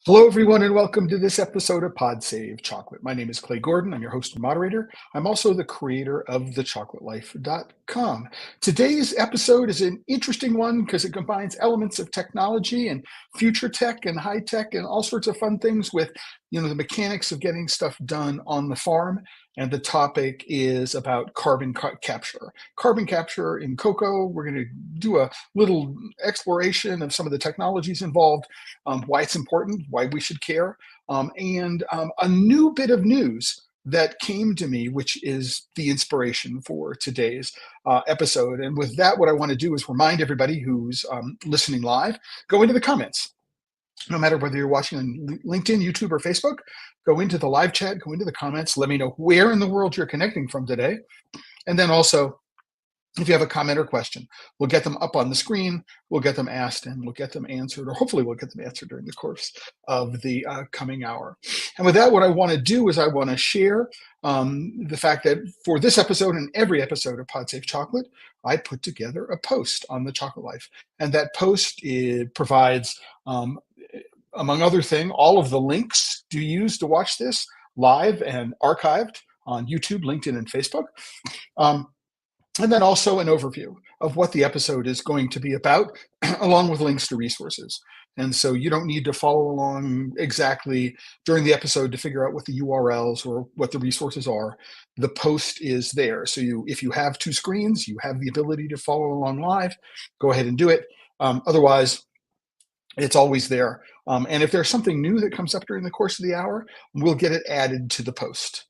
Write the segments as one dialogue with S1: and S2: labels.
S1: Hello, everyone, and welcome to this episode of Pod Save Chocolate. My name is Clay Gordon. I'm your host and moderator. I'm also the creator of thechocolatelife.com. Today's episode is an interesting one because it combines elements of technology and future tech and high tech and all sorts of fun things with, the mechanics of getting stuff done on the farm. And the topic is about carbon capture. Carbon capture in cocoa. We're going to do a little exploration of some of the technologies involved, why it's important, why we should care, and a new bit of news that came to me, which is the inspiration for today's episode. And with that, what I want to do is remind everybody who's listening live, go into the comments. No matter whether you're watching on LinkedIn, YouTube, or Facebook, go into the live chat, go into the comments, let me know where in the world you're connecting from today. And then also, if you have a comment or question, we'll get them up on the screen, we'll get them asked, and we'll get them answered, or hopefully we'll get them answered during the course of the coming hour. And with that, what I want to do is I want to share the fact that for this episode and every episode of Pod Safe Chocolate, I put together a post on the Chocolate Life. And that post provides, among other things, all of the links to use to watch this live and archived on YouTube, LinkedIn, and Facebook. And then also an overview of what the episode is going to be about, along with links to resources. And so you don't need to follow along exactly during the episode to figure out what the URLs or what the resources are. The post is there. So if you have two screens, you have the ability to follow along live, go ahead and do it. Otherwise, it's always there. And if there's something new that comes up during the course of the hour, we'll get it added to the post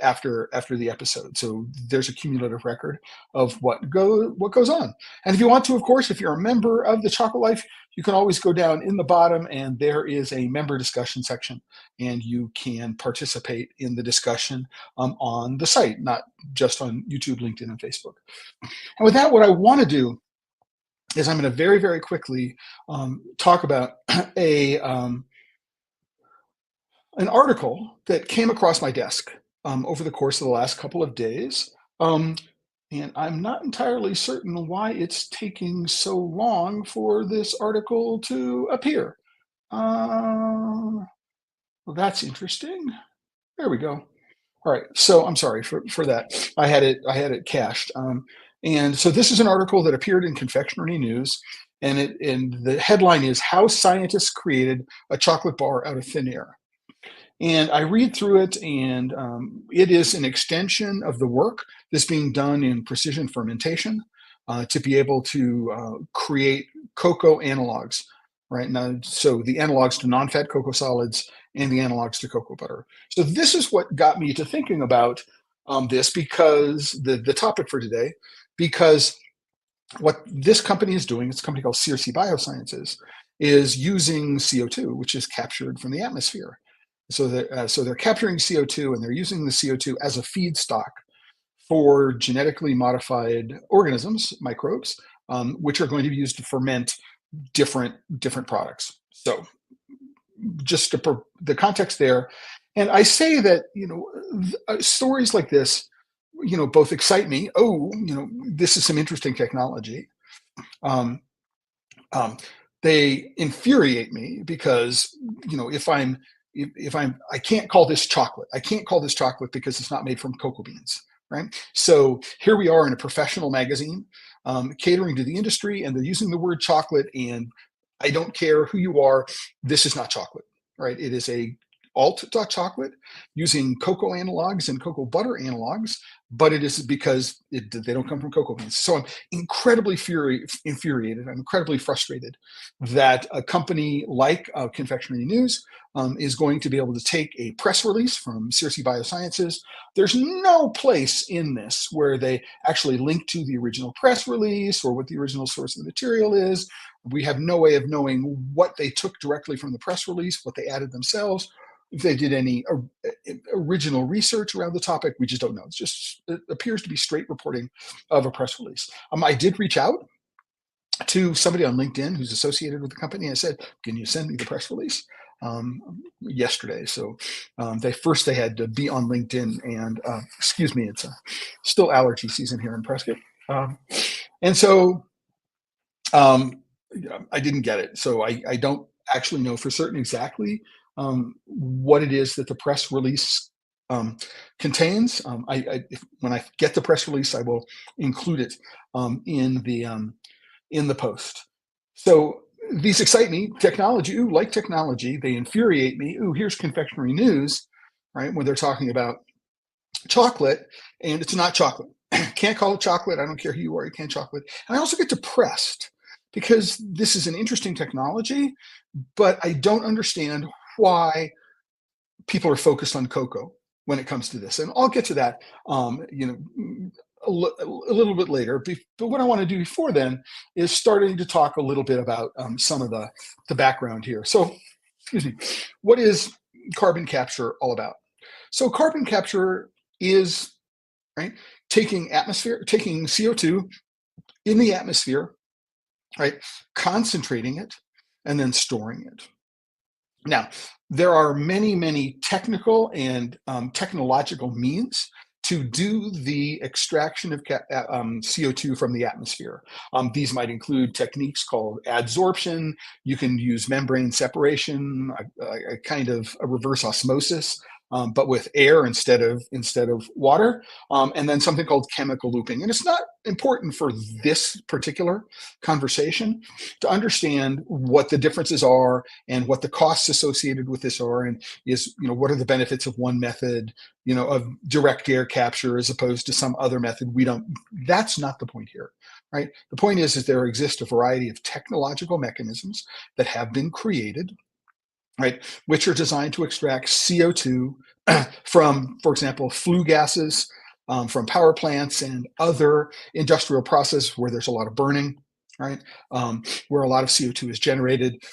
S1: after the episode. So there's a cumulative record of what goes on. And if you want to, of course, if you're a member of the Chocolate Life, you can always go down in the bottom and there is a member discussion section, and you can participate in the discussion on the site, not just on YouTube, LinkedIn, and Facebook. And with that, what I want to do is I'm going to very, very quickly talk about an article that came across my desk over the course of the last couple of days. And I'm not entirely certain why it's taking so long for this article to appear. Well, that's interesting. There we go. All right, so I'm sorry for that. I had it cached. And so this is an article that appeared in Confectionery News, and the headline is "How Scientists Created a Chocolate Bar Out of Thin Air." And I read through it, and it is an extension of the work that's being done in precision fermentation to be able to create cocoa analogs, right? Now, so the analogs to non-fat cocoa solids and the analogs to cocoa butter. So this is what got me to thinking about this, because the topic for today, because what this company is doing, it's a company called Circe Biosciences, is using CO2, which is captured from the atmosphere. So they're capturing CO2 and they're using the CO2 as a feedstock for genetically modified organisms, microbes, which are going to be used to ferment different products. So just the context there. And I say that, stories like this, both excite me. Oh, this is some interesting technology. They infuriate me because, I can't call this chocolate. I can't call this chocolate because it's not made from cocoa beans, right? So here we are in a professional magazine catering to the industry, and they're using the word chocolate, and I don't care who you are, this is not chocolate, right? It is a alt chocolate using cocoa analogs and cocoa butter analogs, but it is because they don't come from cocoa beans. So I'm incredibly infuriated. I'm incredibly frustrated that a company like Confectionery News is going to be able to take a press release from Circe Biosciences. There's no place in this where they actually link to the original press release or what the original source of the material is. We have no way of knowing what they took directly from the press release, what they added themselves, if they did any original research around the topic. We just don't know. It appears to be straight reporting of a press release. I did reach out to somebody on LinkedIn who's associated with the company. I said, can you send me the press release? Yesterday. So they had to be on LinkedIn, and excuse me, it's still allergy season here in Prescott. And so I didn't get it. So I don't actually know for certain exactly what it is that the press release um, contains. When I get the press release, I will include it in the post. So these excite me. Technology, ooh, like technology, they infuriate me. Ooh, here's confectionery news, right? When they're talking about chocolate, and it's not chocolate. Can't call it chocolate. I don't care who you are. You can't chocolate. And I also get depressed because this is an interesting technology, but I don't understand why people are focused on cocoa when it comes to this. And I'll get to that, a little bit later. But what I want to do before then is starting to talk a little bit about some of the background here. So, excuse me, what is carbon capture all about? So carbon capture is, right, taking CO2 in the atmosphere, right, concentrating it, and then storing it. Now, there are many, many technical and technological means to do the extraction of CO2 from the atmosphere. These might include techniques called adsorption. You can use membrane separation, a kind of a reverse osmosis, but with air instead of water, and then something called chemical looping. And it's not important for this particular conversation to understand what the differences are and what the costs associated with this are, and what are the benefits of one method, of direct air capture as opposed to some other method. That's not the point here, right? The point is there exists a variety of technological mechanisms that have been created, right, which are designed to extract CO2 from, for example, flue gases, from power plants and other industrial processes where there's a lot of burning, right, where a lot of CO2 is generated,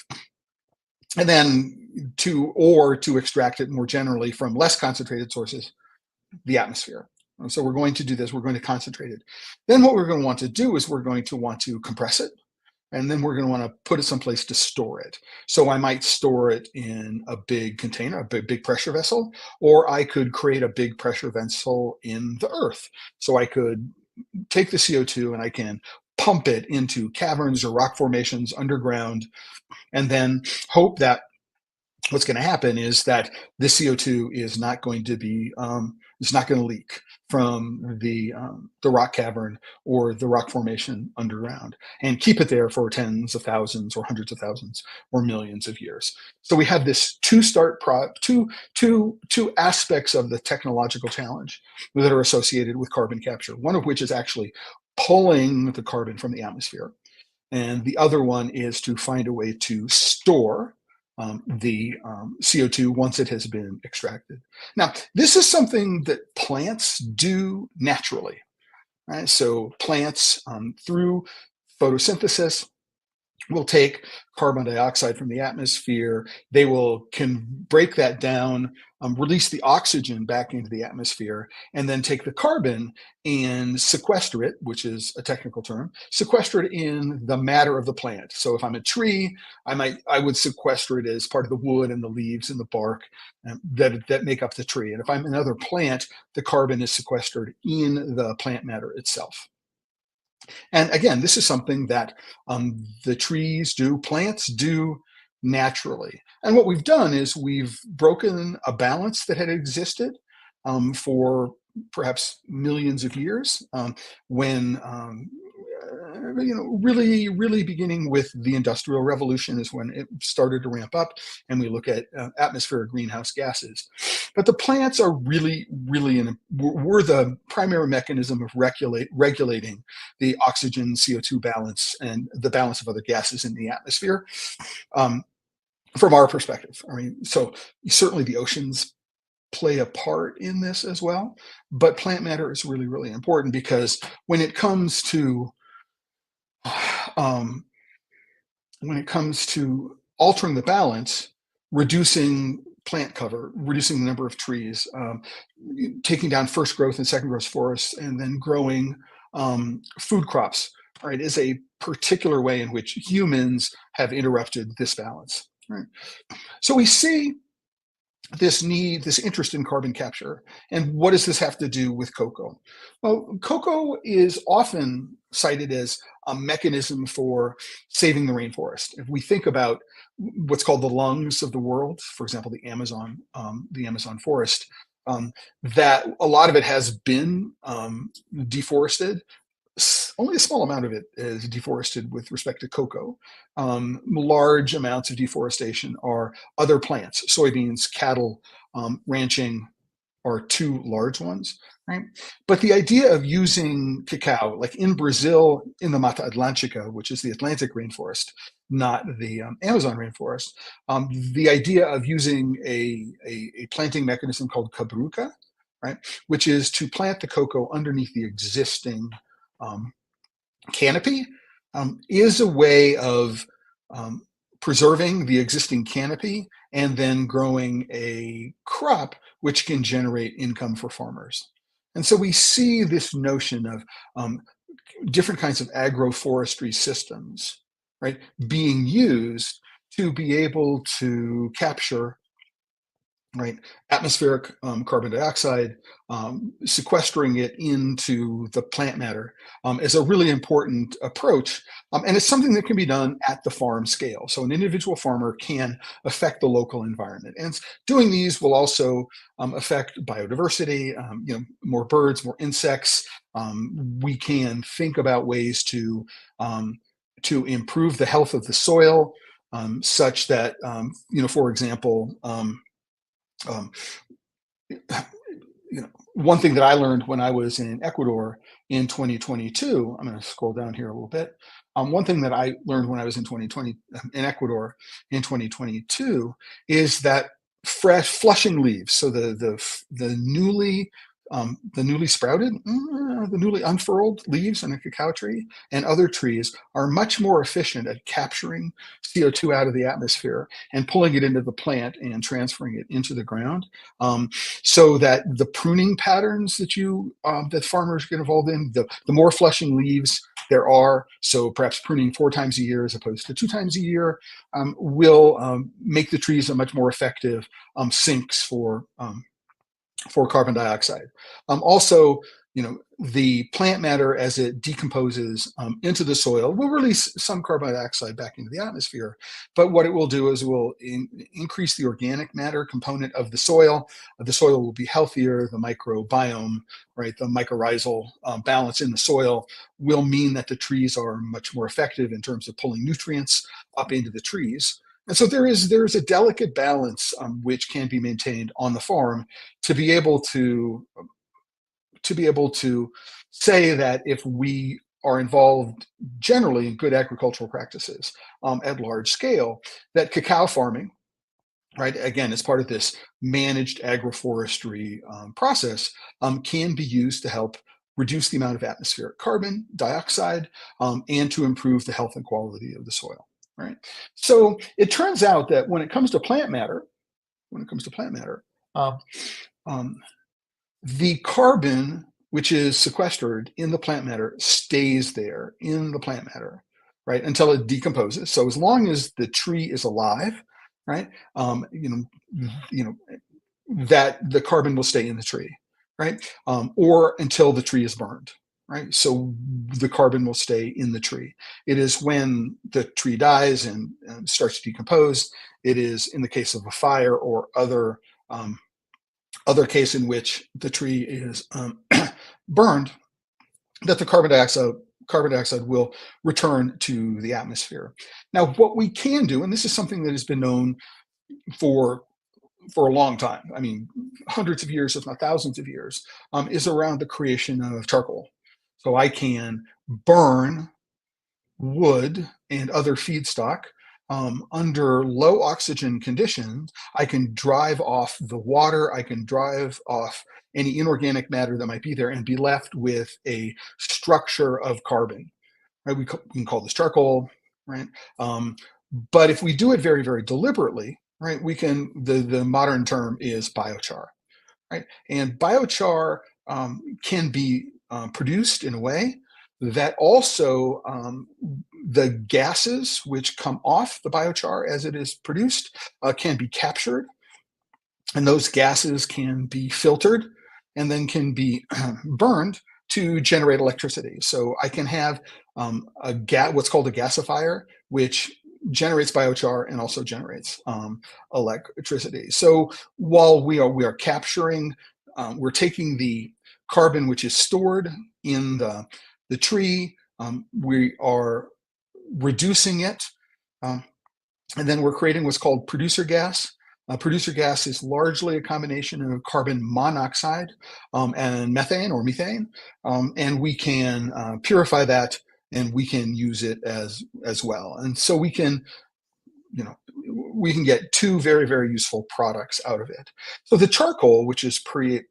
S1: and then to extract it more generally from less concentrated sources, the atmosphere. And so we're going to do this. We're going to concentrate it. Then what we're going to want to do is we're going to want to compress it, and then we're going to want to put it someplace to store it. So I might store it in a big container, a big pressure vessel, or I could create a big pressure vessel in the earth. So I could take the CO2 and I can pump it into caverns or rock formations underground, and then hope that what's going to happen is that the CO2 is not going to leak from the rock cavern or the rock formation underground, and keep it there for tens of thousands or hundreds of thousands or millions of years. So we have this two aspects of the technological challenge that are associated with carbon capture. One of which is actually pulling the carbon from the atmosphere, and the other one is to find a way to store the CO2 once it has been extracted. Now, this is something that plants do naturally, right? So plants, through photosynthesis, will take carbon dioxide from the atmosphere. They can break that down, release the oxygen back into the atmosphere, and then take the carbon and sequester it, which is a technical term, sequester it in the matter of the plant. So if I'm a tree, I would sequester it as part of the wood and the leaves and the bark that make up the tree. And if I'm another plant, the carbon is sequestered in the plant matter itself. And again, this is something that plants do naturally. And what we've done is we've broken a balance that had existed for perhaps millions of years, when really, really beginning with the Industrial Revolution is when it started to ramp up, and we look at atmospheric greenhouse gases. But the plants are really, really, were the primary mechanism of regulating the oxygen CO2 balance and the balance of other gases in the atmosphere. Um, from our perspective, I mean, so certainly the oceans play a part in this as well, but plant matter is really, really important because when it comes to um, altering the balance, reducing plant cover, reducing the number of trees, taking down first growth and second growth forests, and then growing food crops, right, is a particular way in which humans have interrupted this balance. Right? So we see this interest in carbon capture. And what does this have to do with cocoa? Well, cocoa is often cited as a mechanism for saving the rainforest. If we think about what's called the lungs of the world, for example, the Amazon forest, that a lot of it has been deforested. Only a small amount of it is deforested with respect to cocoa. Large amounts of deforestation are other plants, soybeans, cattle, ranching are two large ones, right? But the idea of using cacao, like in Brazil, in the Mata Atlântica, which is the Atlantic rainforest, not the Amazon rainforest, the idea of using a planting mechanism called cabruca, right, which is to plant the cocoa underneath the existing um, canopy, is a way of um, preserving the existing canopy and then growing a crop which can generate income for farmers. And so we see this notion of um, different kinds of agroforestry systems, right, being used to be able to capture, right, atmospheric carbon dioxide, sequestering it into the plant matter, is a really important approach. And it's something that can be done at the farm scale. So an individual farmer can affect the local environment. And doing these will also affect biodiversity, more birds, more insects. We can think about ways to improve the health of the soil, such that, for example, um, one thing that I learned when I was in Ecuador in 2022, I'm going to scroll down here a little bit. One thing that I learned when I was in 2020 in Ecuador in 2022 is that fresh flushing leaves, so the newly sprouted, the newly unfurled leaves in a cacao tree and other trees are much more efficient at capturing CO2 out of the atmosphere and pulling it into the plant and transferring it into the ground. Um, so that the pruning patterns that farmers get involved in, the more flushing leaves there are, so perhaps pruning 4 times a year as opposed to 2 times a year, will make the trees a much more effective sinks for carbon dioxide. Also, the plant matter as it decomposes into the soil will release some carbon dioxide back into the atmosphere. But what it will do is it will increase the organic matter component of the soil. The soil will be healthier. The microbiome, right, the mycorrhizal balance in the soil will mean that the trees are much more effective in terms of pulling nutrients up into the trees. And so there's a delicate balance which can be maintained on the farm to be able to say that if we are involved generally in good agricultural practices at large scale, that cacao farming, right, again, as part of this managed agroforestry process, can be used to help reduce the amount of atmospheric carbon dioxide and to improve the health and quality of the soil. Right. So it turns out that when it comes to plant matter, uh, um, the carbon which is sequestered in the plant matter stays there in the plant matter, right, until it decomposes. So as long as the tree is alive, right, you know, that the carbon will stay in the tree, right, or until the tree is burned, right. So the carbon will stay in the tree. It is when the tree dies and starts to decompose. It is in the case of a fire or other case in which the tree is burned, that the carbon dioxide will return to the atmosphere. Now, what we can do, and this is something that has been known for a long time, I mean, hundreds of years, if not thousands of years, is around the creation of charcoal. So I can burn wood and other feedstock under low oxygen conditions. I can drive off the water. I can drive off any inorganic matter that might be there and be left with a structure of carbon. Right? We can call this charcoal, right? But if we do it very, very deliberately, right, we can. The modern term is biochar, right? And biochar can be produced in a way that also the gases which come off the biochar as it is produced can be captured and those gases can be filtered and then can be burned to generate electricity. So I can have what's called a gasifier, which generates biochar and also generates electricity. So while we are capturing, we're taking the carbon which is stored in the tree, we are reducing it, um, and then we're creating what's called producer gas. Producer gas is largely a combination of carbon monoxide and methane or methane, and we can purify that, and we can use it as well. And so you know, we can get two very, very useful products out of it. So the charcoal, which is created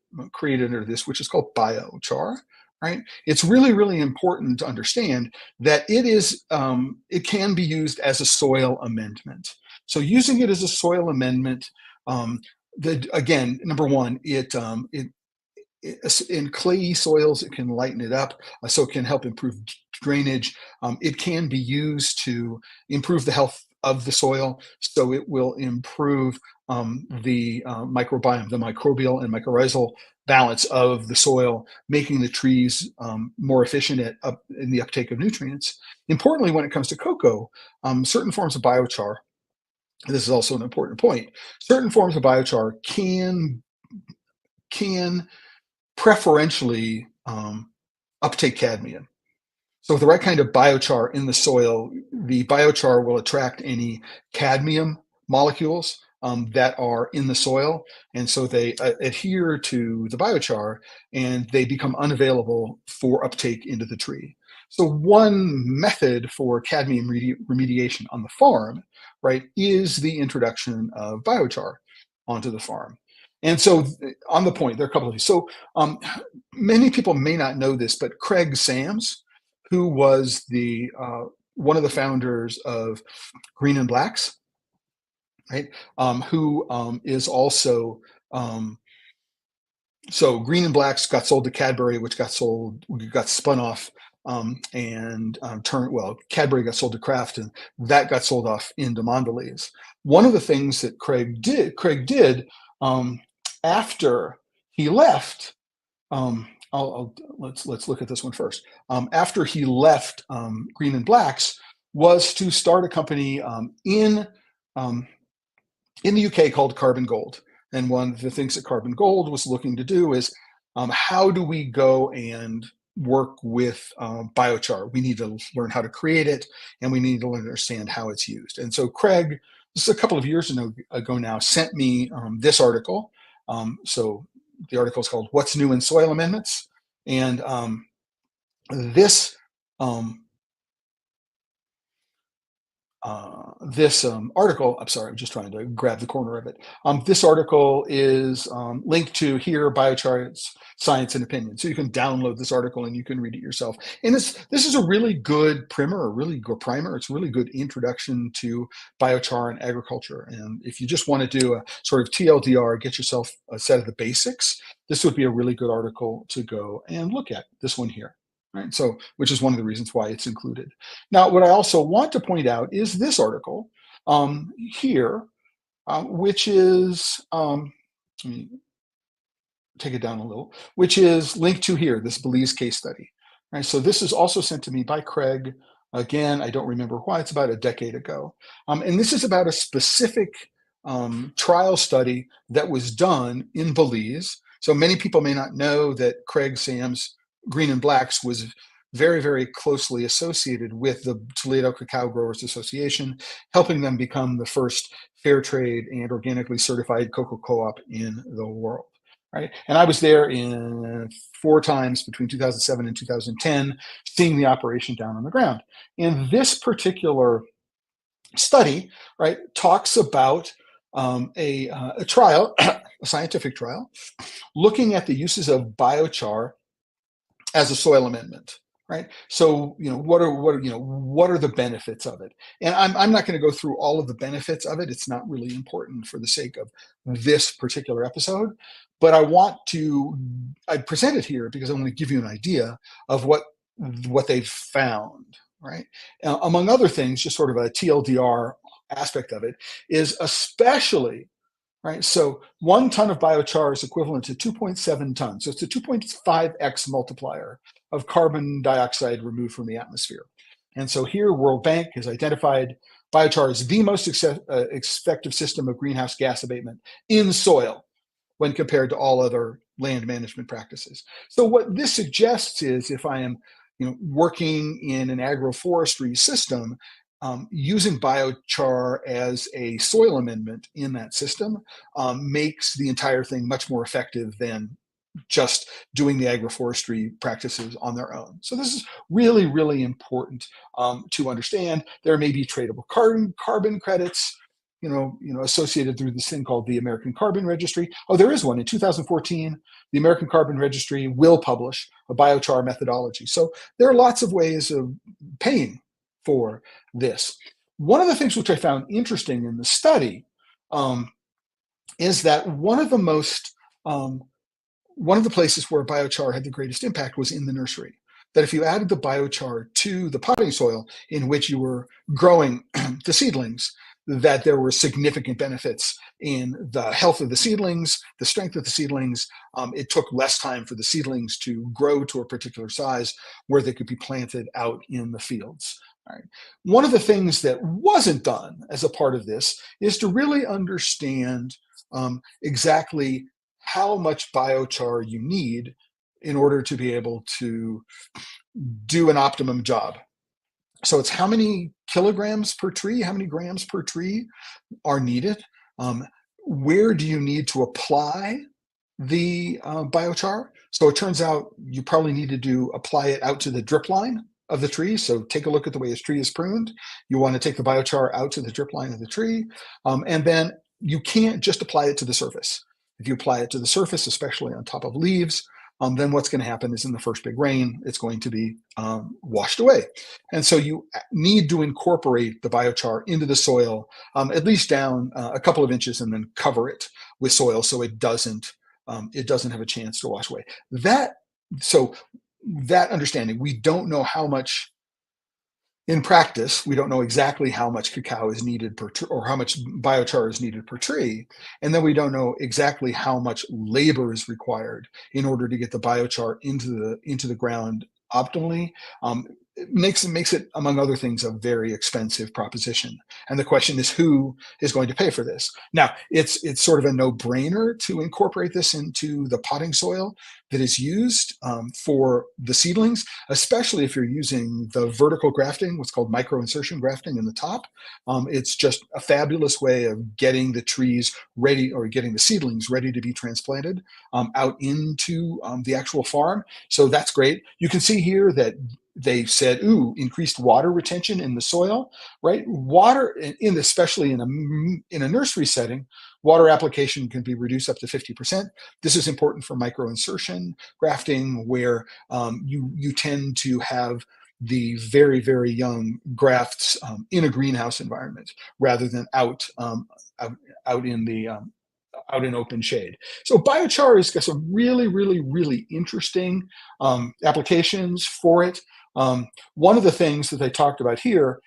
S1: under this, which is called biochar, right? It's really, really important to understand that it can be used as a soil amendment. So using it as a soil amendment, um, again, number one, in clayey soils, it can lighten it up, so it can help improve drainage. It can be used to improve the health of the soil, so it will improve the microbiome, the microbial and mycorrhizal balance of the soil, making the trees more efficient in the uptake of nutrients. Importantly, when it comes to cocoa, certain forms of biochar, this is also an important point, certain forms of biochar can preferentially uptake cadmium. So with the right kind of biochar in the soil, the biochar will attract any cadmium molecules that are in the soil, and so they adhere to the biochar, and they become unavailable for uptake into the tree. So one method for cadmium remediation on the farm, right, is the introduction of biochar onto the farm. And so on the point, there are a couple of these. So many people may not know this, but Craig Sams, who was the one of the founders of Green and Blacks, right? Who is also so Green and Blacks got sold to Cadbury, which got spun off, and turned well. Cadbury got sold to Kraft, and that got sold off into Mondelez. One of the things that Craig did after he left. Let's look at this one first. After he left Green and Blacks, was to start a company um, in the UK called Carbon Gold. And one of the things that Carbon Gold was looking to do is how do we go and work with biochar? We need to learn how to create it, and we need to understand how it's used. And so Craig, this is a couple of years ago now, sent me this article. So the article is called "What's New in Soil Amendments," and this um, this article, I'm sorry, I'm just trying to grab the corner of it. This article is linked to here, Biochar Science and Opinion. So you can download this article and you can read it yourself. And this is a really good primer, a really good primer. It's a really good introduction to biochar and agriculture. And if you just want to do a sort of TLDR, get yourself a set of the basics, this would be a really good article to go and look at, this one here. Right? So, which is one of the reasons why it's included. Now, what I also want to point out is this article here, which is, let me take it down a little, which is linked to here, this Belize case study. Right? So this is also sent to me by Craig. Again, I don't remember why, it's about a decade ago. And this is about a specific trial study that was done in Belize. So many people may not know that Craig Sams Green and Blacks was very, very closely associated with the Toledo Cacao Growers Association, helping them become the first fair trade and organically certified cocoa co-op in the world. Right? And I was there in 4 times between 2007 and 2010, seeing the operation down on the ground. And this particular study, right, talks about a trial, a scientific trial, looking at the uses of biochar as a soil amendment, right? So, what are the benefits of it? And I'm not going to go through all of the benefits of it. It's not really important for the sake of this particular episode, but I present it here because I want to give you an idea of what they've found, right? Among other things, just sort of a TLDR aspect of it is especially right? So 1 ton of biochar is equivalent to 2.7 tons. So it's a 2.5x multiplier of carbon dioxide removed from the atmosphere. And so here, World Bank has identified biochar as the most effective system of greenhouse gas abatement in soil when compared to all other land management practices. So what this suggests is if I am working in an agroforestry system, using biochar as a soil amendment in that system makes the entire thing much more effective than just doing the agroforestry practices on their own. So this is really, really important to understand. There may be tradable carbon credits, associated through this thing called the American Carbon Registry. Oh, there is one. In 2014, the American Carbon Registry will publish a biochar methodology. So there are lots of ways of paying for this. One of the things which I found interesting in the study is that one of the places where biochar had the greatest impact was in the nursery. That if you added the biochar to the potting soil in which you were growing the seedlings, that there were significant benefits in the health of the seedlings, the strength of the seedlings. It took less time for the seedlings to grow to a particular size where they could be planted out in the fields. Right. One of the things that wasn't done as a part of this is to really understand exactly how much biochar you need in order to be able to do an optimum job. So it's how many kilograms per tree, how many grams per tree are needed. Where do you need to apply the biochar? So it turns out you probably need to apply it out to the drip line of the tree. So take a look at the way a tree is pruned. You want to take the biochar out to the drip line of the tree. And then you can't just apply it to the surface. If you apply it to the surface, especially on top of leaves, then what's going to happen is in the first big rain, it's going to be washed away. And so you need to incorporate the biochar into the soil, at least down a couple of inches, and then cover it with soil so it doesn't have a chance to wash away. So that understanding, we don't know how much. In practice, we don't know exactly how much cacao is needed per tree or how much biochar is needed per tree. And then we don't know exactly how much labor is required in order to get the biochar into the ground optimally. It makes it, among other things, a very expensive proposition. And the question is, who is going to pay for this? Now, it's sort of a no-brainer to incorporate this into the potting soil that is used for the seedlings, especially if you're using the vertical grafting, what's called micro-insertion grafting in the top. It's just a fabulous way of getting the trees ready, or getting the seedlings ready to be transplanted out into the actual farm. So that's great. You can see here that they said, increased water retention in the soil, right? Water, especially in a nursery setting, water application can be reduced up to 50%. This is important for micro-insertion grafting, where you tend to have the very, very young grafts in a greenhouse environment rather than out in open shade. So biochar has got some really, really, really interesting applications for it. One of the things that they talked about here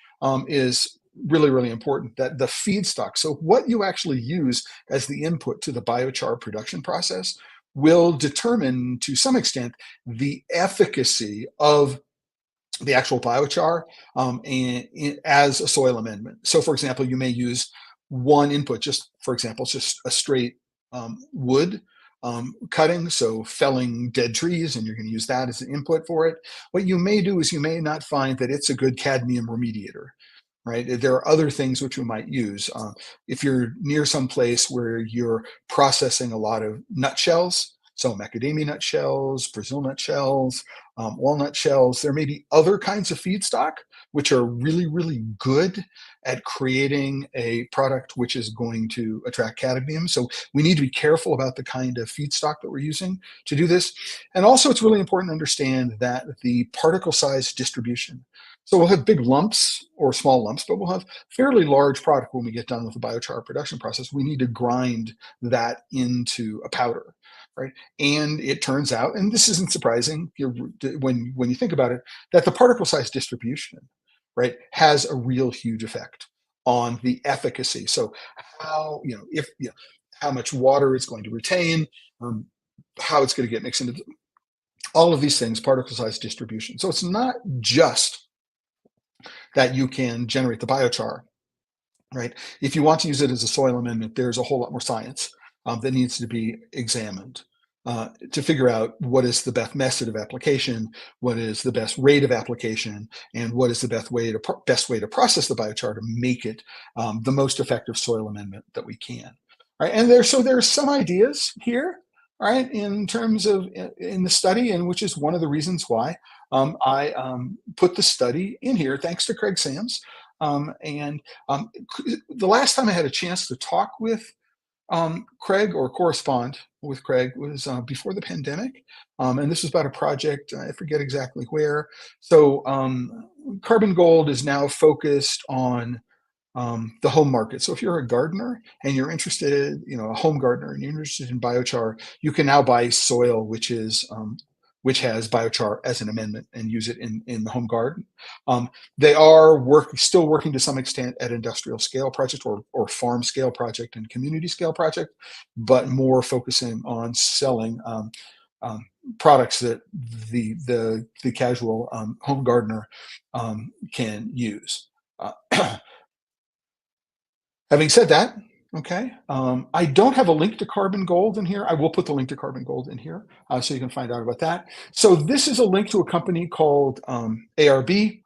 S1: is really, really important, that the feedstock, so what you actually use as the input to the biochar production process, will determine to some extent the efficacy of the actual biochar as a soil amendment. So for example, you may use one input, just for example, it's just a straight wood cutting, so felling dead trees, and you're going to use that as an input for it. What you may do is you may not find that it's a good cadmium remediator. Right? There are other things which we might use. If you're near some place where you're processing a lot of nutshells, so macadamia nut shells, Brazil nut shells, walnut shells, there may be other kinds of feedstock which are really, really good at creating a product which is going to attract cadmium. So we need to be careful about the kind of feedstock that we're using to do this. And also, it's really important to understand that the particle size distribution. So we'll have big lumps or small lumps, but we'll have fairly large product when we get done with the biochar production process. We need to grind that into a powder, right? And it turns out, and this isn't surprising when you think about it, that the particle size distribution, right, has a real huge effect on the efficacy. So how how much water it's going to retain, um, how it's going to get mixed into all of these things, particle size distribution. So it's not just that you can generate the biochar, right? If you want to use it as a soil amendment, there's a whole lot more science that needs to be examined to figure out what is the best method of application, what is the best rate of application, and what is the best way to process the biochar to make it the most effective soil amendment that we can. Right, and there's some ideas here, right, in terms of in the study, and which is one of the reasons why I put the study in here, thanks to Craig Sams. And the last time I had a chance to talk with Craig or correspond with Craig was before the pandemic. And this was about a project, I forget exactly where. So Carbon Gold is now focused on the home market. So if you're a gardener and you're interested, a home gardener and you're interested in biochar, you can now buy soil which has biochar as an amendment and use it in the home garden. They are still working to some extent at industrial scale project or farm scale project and community scale project, but more focusing on selling um, products that the casual home gardener can use. Having said that, okay, I don't have a link to Carbon Gold in here. I will put the link to Carbon Gold in here so you can find out about that. So this is a link to a company called ARB,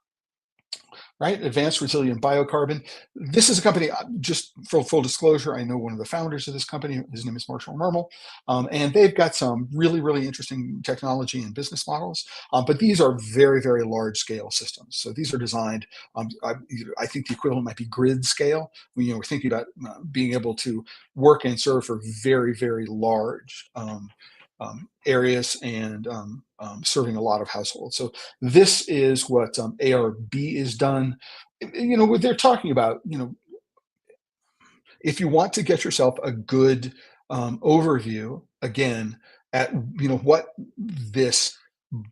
S1: right? Advanced Resilient Biocarbon. This is a company, just for full disclosure, I know one of the founders of this company. His name is Marshall Mermel. And they've got some really, really interesting technology and business models. But these are very, very large scale systems. So these are designed, I think the equivalent might be grid scale. We're thinking about being able to work and serve for very, very large areas and serving a lot of households. So this is what ARB is done. What they're talking about, if you want to get yourself a good overview, again, at what this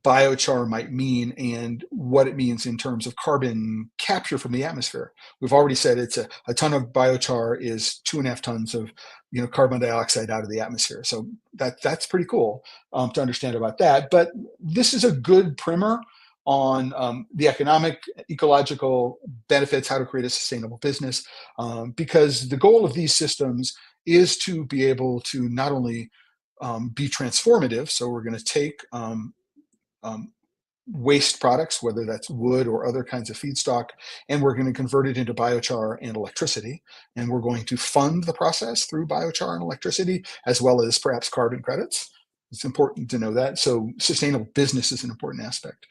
S1: biochar might mean and what it means in terms of carbon capture from the atmosphere. We've already said it's a ton of biochar is 2.5 tons of carbon dioxide out of the atmosphere. So that's pretty cool to understand about that. But this is a good primer on the economic, ecological benefits, how to create a sustainable business, because the goal of these systems is to be able to not only be transformative. So we're going to take um, waste products, whether that's wood or other kinds of feedstock, and we're going to convert it into biochar and electricity. And we're going to fund the process through biochar and electricity, as well as perhaps carbon credits. It's important to know that. So sustainable business is an important aspect.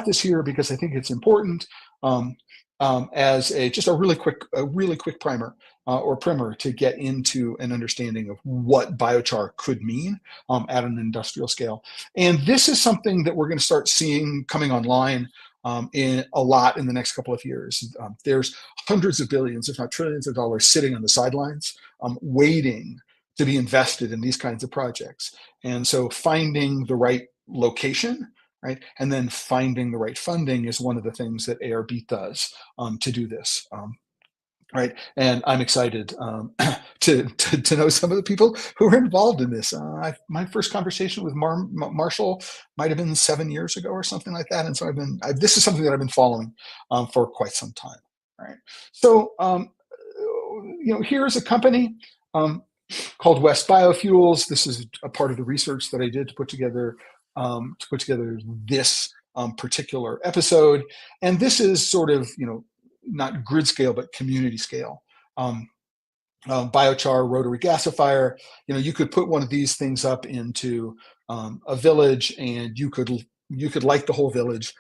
S1: This here because I think it's important as just a really quick primer or primer to get into an understanding of what biochar could mean at an industrial scale. And this is something that we're going to start seeing coming online in a lot in the next couple of years. There's hundreds of billions, if not trillions of dollars sitting on the sidelines waiting to be invested in these kinds of projects. And so finding the right location, right, and then finding the right funding is one of the things that ARB does to do this. Right, and I'm excited to know some of the people who are involved in this. My first conversation with Marshall might have been 7 years ago or something like that, and so this is something that I've been following for quite some time. Right, so here's a company called West Biofuels. This is a part of the research that I did to put together this particular episode, and this is sort of not grid scale, but community scale. Biochar rotary gasifier. You could put one of these things up into a village, and you could light the whole village.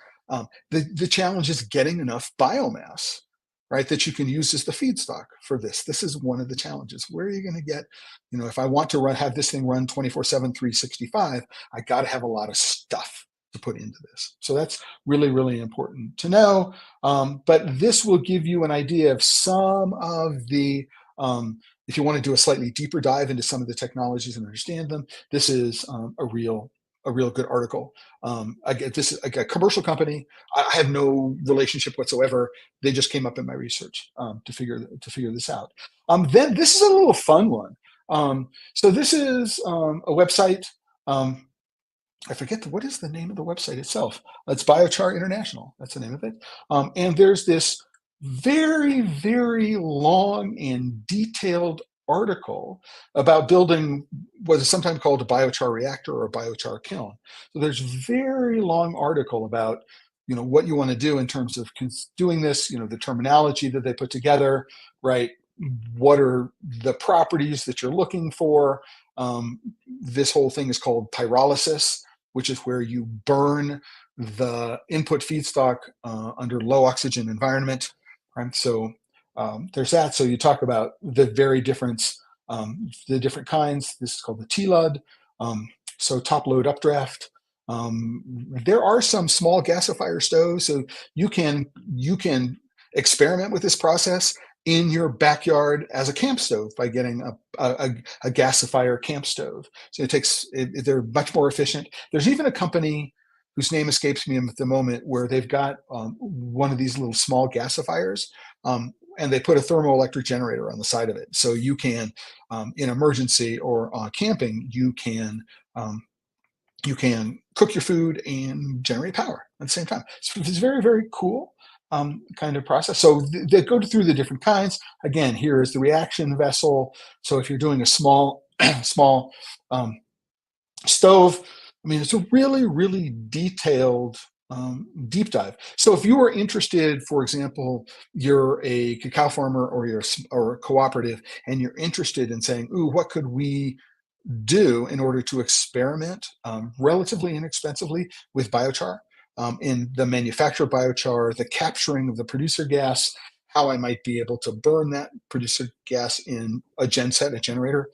S1: The challenge is getting enough biomass, right, that you can use as the feedstock for this. This is one of the challenges. Where are you going to get, if I want to have this thing run 24/7, 365, I got to have a lot of stuff to put into this. So that's really, really important to know. But this will give you an idea of some of the, if you want to do a slightly deeper dive into some of the technologies and understand them, this is a real a real good article. I get this is like a commercial company. I have no relationship whatsoever. They just came up in my research to figure this out. Then this is a little fun one. So this is a website. Um, I forget what is the name of the website itself. It's Biochar International. That's the name of it. And there's this very, very long and detailed article about building what is sometimes called a biochar reactor or a biochar kiln. So there's very long article about what you want to do in terms of doing this. The terminology that they put together, right? What are the properties that you're looking for? This whole thing is called pyrolysis, which is where you burn the input feedstock under low oxygen environment. Right? So there's that. So you talk about the different kinds. This is called the TLUD. So top load updraft. There are some small gasifier stoves, so you can experiment with this process in your backyard as a camp stove by getting a gasifier camp stove. So they're much more efficient. There's even a company whose name escapes me at the moment where they've got one of these little small gasifiers, and they put a thermoelectric generator on the side of it. So you can, in emergency or camping, you can cook your food and generate power at the same time. So it's very, very cool kind of process. So they go through the different kinds. Again, here is the reaction vessel. So if you're doing a small, small stove, I mean, it's a really, really detailed deep dive. So if you are interested, for example, you're a cacao farmer or a cooperative, and you're interested in saying, "Ooh, what could we do in order to experiment relatively inexpensively with biochar in the manufacture of biochar, the capturing of the producer gas, how I might be able to burn that producer gas in a genset, a generator."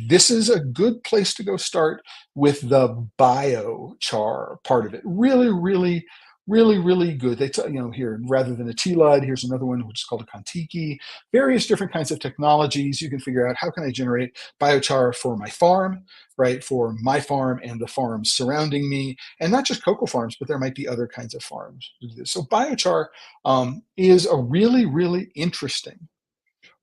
S1: This is a good place to go start with the biochar part of it. Really, really, really, really good. They tell here, rather than a TLUD, here's another one which is called a Contiki. Various different kinds of technologies. You can figure out how can I generate biochar for my farm, right? For my farm and the farms surrounding me, and not just cocoa farms, but there might be other kinds of farms. So biochar is a really, really,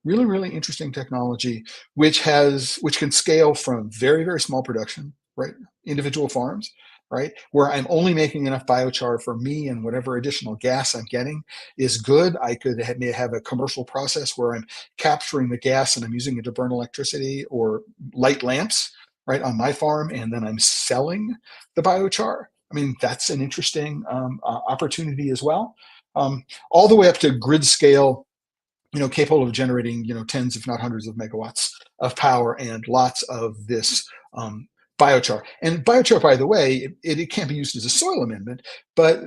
S1: really interesting technology, which can scale from very, very small production, right? Individual farms, right? Where I'm only making enough biochar for me, and whatever additional gas I'm getting is good. I could may have a commercial process where I'm capturing the gas and I'm using it to burn electricity or light lamps, right, on my farm, and then I'm selling the biochar. I mean, that's an interesting opportunity as well. All the way up to grid scale, capable of generating, tens, if not hundreds of megawatts of power and lots of this biochar. And biochar, by the way, it can't be used as a soil amendment, but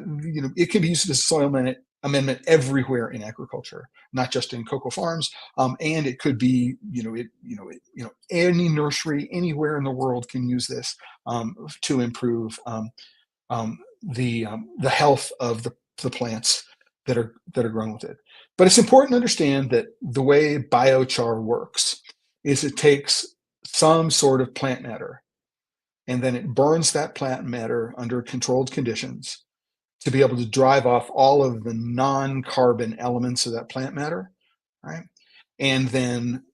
S1: it can be used as a soil amendment everywhere in agriculture, not just in cocoa farms. And it could be, any nursery anywhere in the world can use this to improve the health of the plants that are grown with it. But it's important to understand that the way biochar works is it takes some sort of plant matter, and then it burns that plant matter under controlled conditions to be able to drive off all of the non-carbon elements of that plant matter, right? And then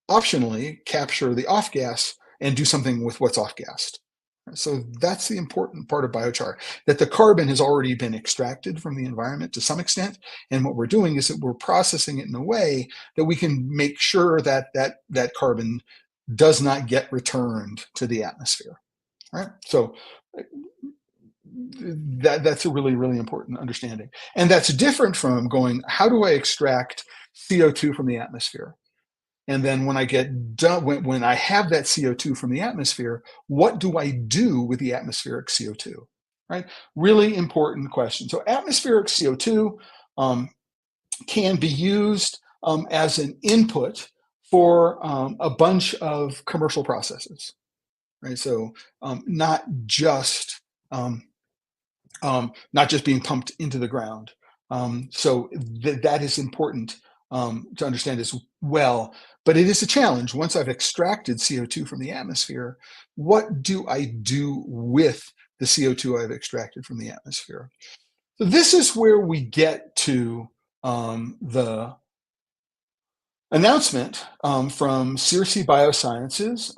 S1: optionally capture the off gas and do something with what's off gassed. So that's the important part of biochar, that the carbon has already been extracted from the environment to some extent. And what we're doing is that we're processing it in a way that we can make sure that that carbon does not get returned to the atmosphere. Right? So that's a really, really important understanding. And that's different from going, how do I extract CO2 from the atmosphere? And then when I get done, when I have that CO2 from the atmosphere, what do I do with the atmospheric CO2? Right? Really important question. So atmospheric CO2 can be used as an input for a bunch of commercial processes. Right? So not just not just being pumped into the ground. So that is important to understand as well. But it is a challenge. Once I've extracted CO2 from the atmosphere, what do I do with the CO2 I've extracted from the atmosphere? So this is where we get to the announcement from Circe Biosciences.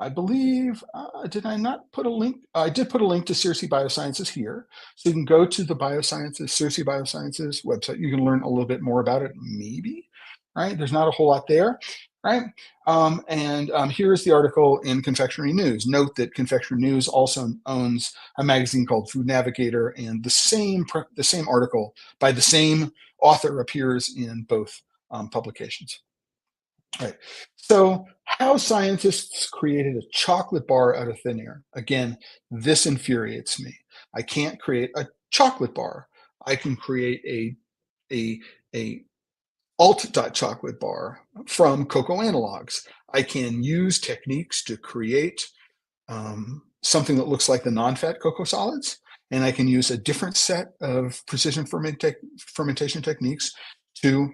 S1: I believe, did I not put a link? I did put a link to Circe Biosciences here. So you can go to the Biosciences, Circe Biosciences website. You can learn a little bit more about it, maybe, right? There's not a whole lot there, right? Here's the article in Confectionery News. Note that Confectionery News also owns a magazine called Food Navigator, and the same article by the same author appears in both publications. Right. So, how scientists created a chocolate bar out of thin air. Again, this infuriates me. I can't create a chocolate bar. I can create a alt chocolate bar from cocoa analogs. I can use techniques to create something that looks like the non-fat cocoa solids, and I can use a different set of precision fermentation techniques to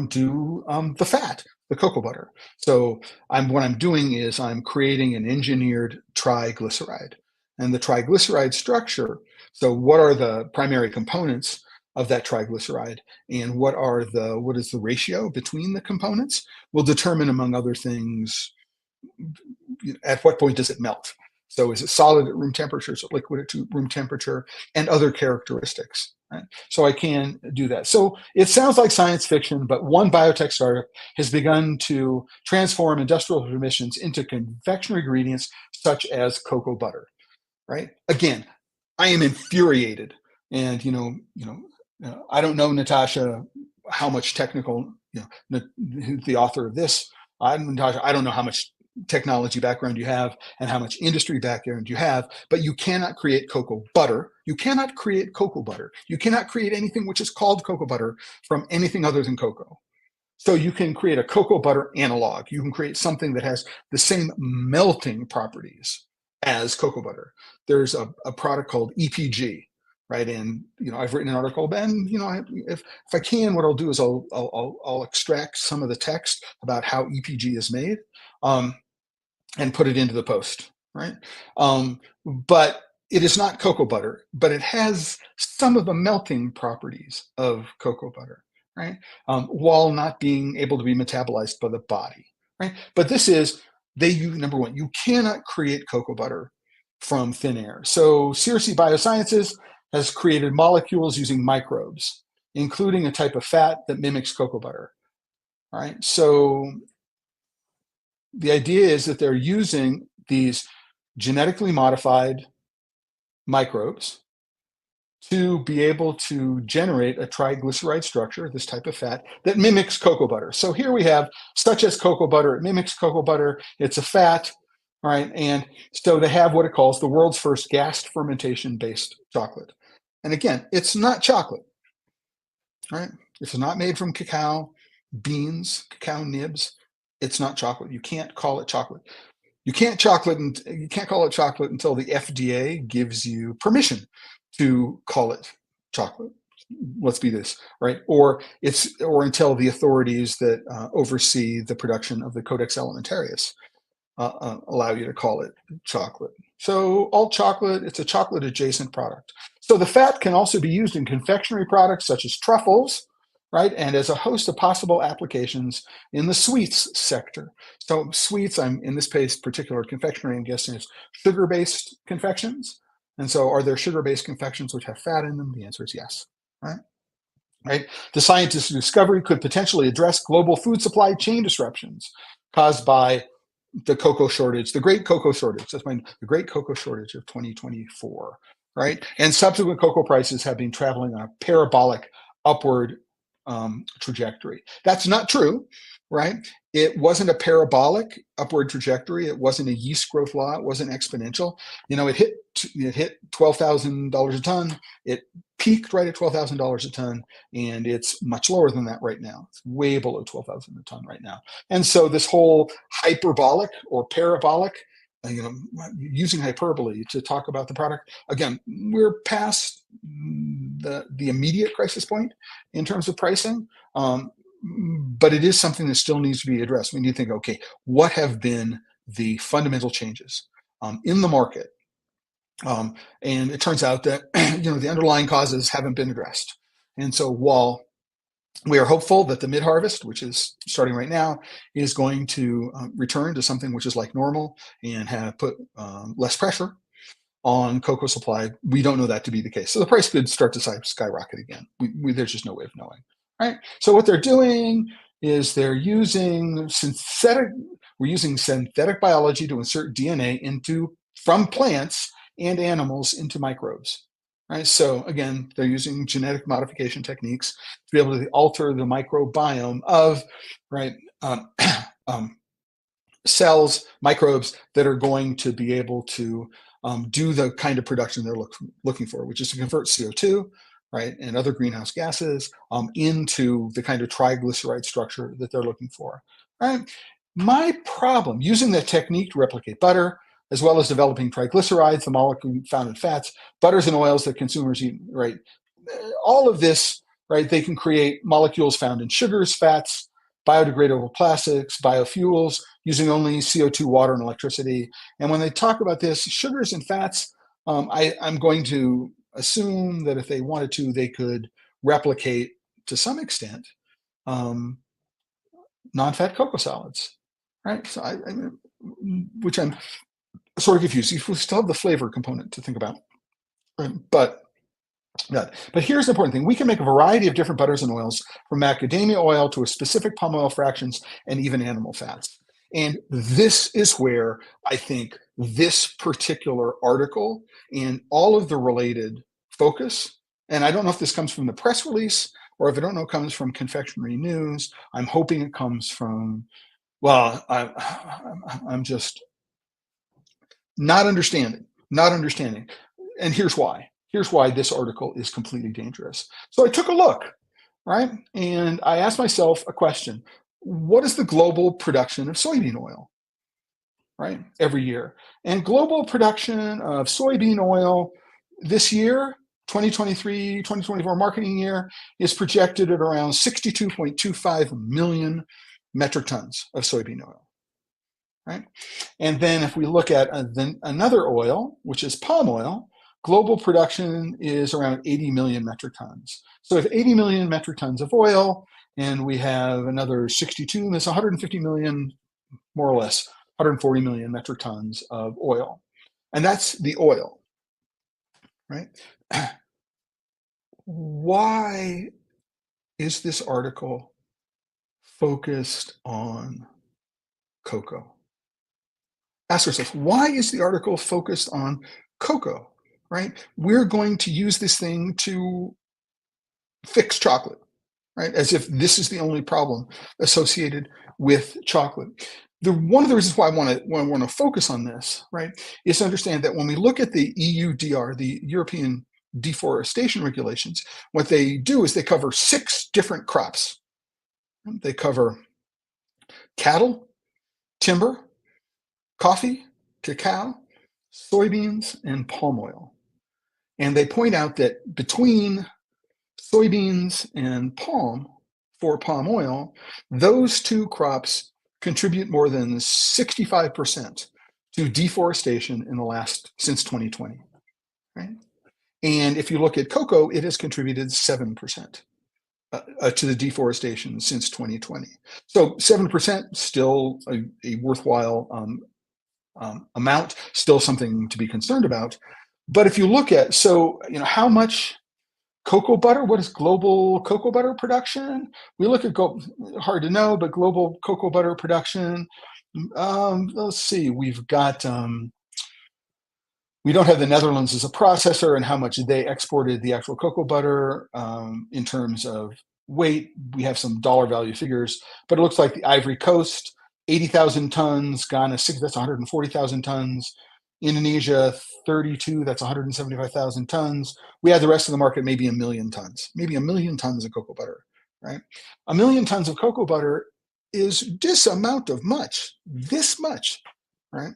S1: do the fat, the cocoa butter. So what I'm doing is I'm creating an engineered triglyceride, and the triglyceride structure. So what are the primary components of that triglyceride, and what is the ratio between the components? Will determine, among other things, at what point does it melt. So is it solid at room temperature? Is it liquid at room temperature? And other characteristics. Right? So I can do that. So it sounds like science fiction, but one biotech startup has begun to transform industrial emissions into confectionery ingredients such as cocoa butter. Right? Again, I am infuriated, and I don't know, Natasha, how much technical, the author of this. Natasha, I don't know how much technology background you have and how much industry background you have, but you cannot create cocoa butter. You cannot create cocoa butter. You cannot create anything which is called cocoa butter from anything other than cocoa. So you can create a cocoa butter analog. You can create something that has the same melting properties as cocoa butter. There's a product called EPG, right? And I've written an article, and if I can, what I'll do is I'll extract some of the text about how EPG is made, and put it into the post, right? But it is not cocoa butter, but it has some of the melting properties of cocoa butter, right? While not being able to be metabolized by the body, right? But number one, you cannot create cocoa butter from thin air. So Circe Biosciences has created molecules using microbes, including a type of fat that mimics cocoa butter, right? So the idea is that they're using these genetically modified microbes to be able to generate a triglyceride structure, this type of fat, that mimics cocoa butter. So here we have, such as cocoa butter, it mimics cocoa butter, it's a fat, right? And so they have what it calls the world's first gas fermentation-based chocolate. And again, it's not chocolate, right? It's not made from cacao beans, cacao nibs. It's not chocolate. You can't call it chocolate. You can't call it chocolate until the FDA gives you permission to call it chocolate. Let's be this, right? Or until the authorities that oversee the production of the Codex Alimentarius allow you to call it chocolate. So alt chocolate, it's a chocolate adjacent product. So the fat can also be used in confectionery products such as truffles, right? And as a host of possible applications in the sweets sector. So sweets, I'm in this case, particular confectionery, I'm guessing is sugar-based confections. And so are there sugar-based confections which have fat in them? The answer is yes, right? Right? The scientists' discovery could potentially address global food supply chain disruptions caused by the cocoa shortage, the great cocoa shortage. The great cocoa shortage of 2024, right? And subsequent cocoa prices have been traveling on a parabolic upward trajectory. That's not true, right? It wasn't a parabolic upward trajectory. It wasn't a yeast growth law. It wasn't exponential. It hit $12,000 a ton. It peaked right at $12,000 a ton, and it's much lower than that right now. It's way below 12,000 a ton right now. And so this whole hyperbolic or parabolic, using hyperbole to talk about the product, again, we're past the immediate crisis point in terms of pricing. but it is something that still needs to be addressed. We need to think, okay, what have been the fundamental changes in the market? And it turns out that the underlying causes haven't been addressed. And so while we are hopeful that the mid-harvest, which is starting right now, is going to return to something which is like normal and have put less pressure on cocoa supply, we don't know that to be the case. So the price could start to skyrocket again. There's just no way of knowing, right? So what they're doing is they're using synthetic biology to insert DNA from plants and animals into microbes, right? So again, they're using genetic modification techniques to be able to alter the microbiome of, right, cells, microbes that are going to be able to do the kind of production they're looking for, which is to convert CO2, right, and other greenhouse gases into the kind of triglyceride structure that they're looking for, right? My problem, using that technique to replicate butter, as well as developing triglycerides, the molecule found in fats, butters and oils that consumers eat, right? All of this, right, they can create molecules found in sugars, fats, biodegradable plastics, biofuels, using only CO2, water, and electricity. And when they talk about this, sugars and fats, I'm going to assume that if they wanted to, they could replicate to some extent non-fat cocoa solids, right? So which I'm sort of confused. You still have the flavor component to think about, right? But here's the important thing. We can make a variety of different butters and oils, from macadamia oil to a specific palm oil fractions and even animal fats. And this is where I think this particular article and all of the related focus, and I don't know if this comes from the press release or if I don't know, it comes from Confectionery News. I'm hoping it comes from, well, I'm just not understanding. And here's why. Here's why this article is completely dangerous. So I took a look, right? And I asked myself a question. What is the global production of soybean oil, right, every year? And global production of soybean oil this year, 2023, 2024 marketing year, is projected at around 62.25 million metric tons of soybean oil, right? And then if we look at another oil, which is palm oil, global production is around 80 million metric tons. So if 80 million metric tons of oil, and we have another 62, that's 150 million, more or less, 140 million metric tons of oil. And that's the oil, right? Why is this article focused on cocoa? Ask yourself, why is the article focused on cocoa, right? We're going to use this thing to fix chocolate, right? As if this is the only problem associated with chocolate. One of the reasons why I want to focus on this, right, is to understand that when we look at the EUDR, the European Deforestation Regulations, what they do is they cover 6 different crops. They cover cattle, timber, coffee, cacao, soybeans, and palm oil. And they point out that between soybeans and palm oil, those 2 crops contribute more than 65% to deforestation since 2020, right? And if you look at cocoa, it has contributed 7% to the deforestation since 2020. So 7%, still a worthwhile amount, still something to be concerned about. But if you look at, how much cocoa butter, what is global cocoa butter production? We look at, hard to know, but global cocoa butter production, let's see, we've got, we don't have the Netherlands as a processor and how much they exported the actual cocoa butter in terms of weight. We have some dollar value figures, but it looks like the Ivory Coast, 80,000 tons, Ghana, that's 140,000 tons, Indonesia, 32, that's 175,000 tons. We have the rest of the market, maybe 1 million tons, of cocoa butter, right? 1 million tons of cocoa butter is this much, right?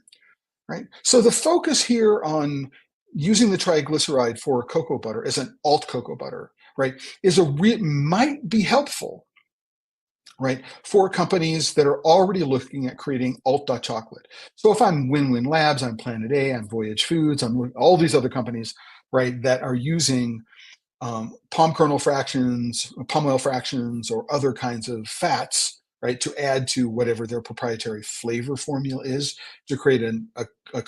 S1: Right. So the focus here on using the triglyceride for cocoa butter as an alt cocoa butter, right, might be helpful right? For companies that are already looking at creating alt.chocolate. So if I'm Win-Win Labs, I'm Planet A, I'm Voyage Foods, I'm all these other companies, right, that are using palm kernel fractions, palm oil fractions, or other kinds of fats, right, to add to whatever their proprietary flavor formula is to create a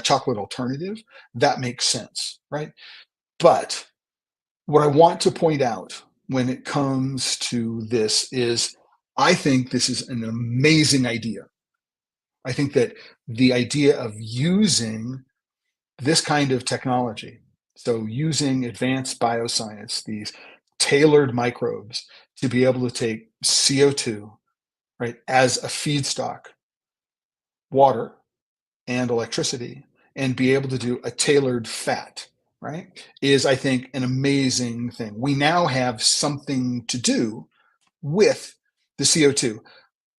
S1: chocolate alternative, that makes sense, right? But what I want to point out when it comes to this is I think this is an amazing idea. I think that the idea of using this kind of technology, so using advanced bioscience, these tailored microbes to be able to take CO2, right, as a feedstock, water, and electricity, and be able to do a tailored fat, right, is, I think, an amazing thing. We now have something to do with the CO2.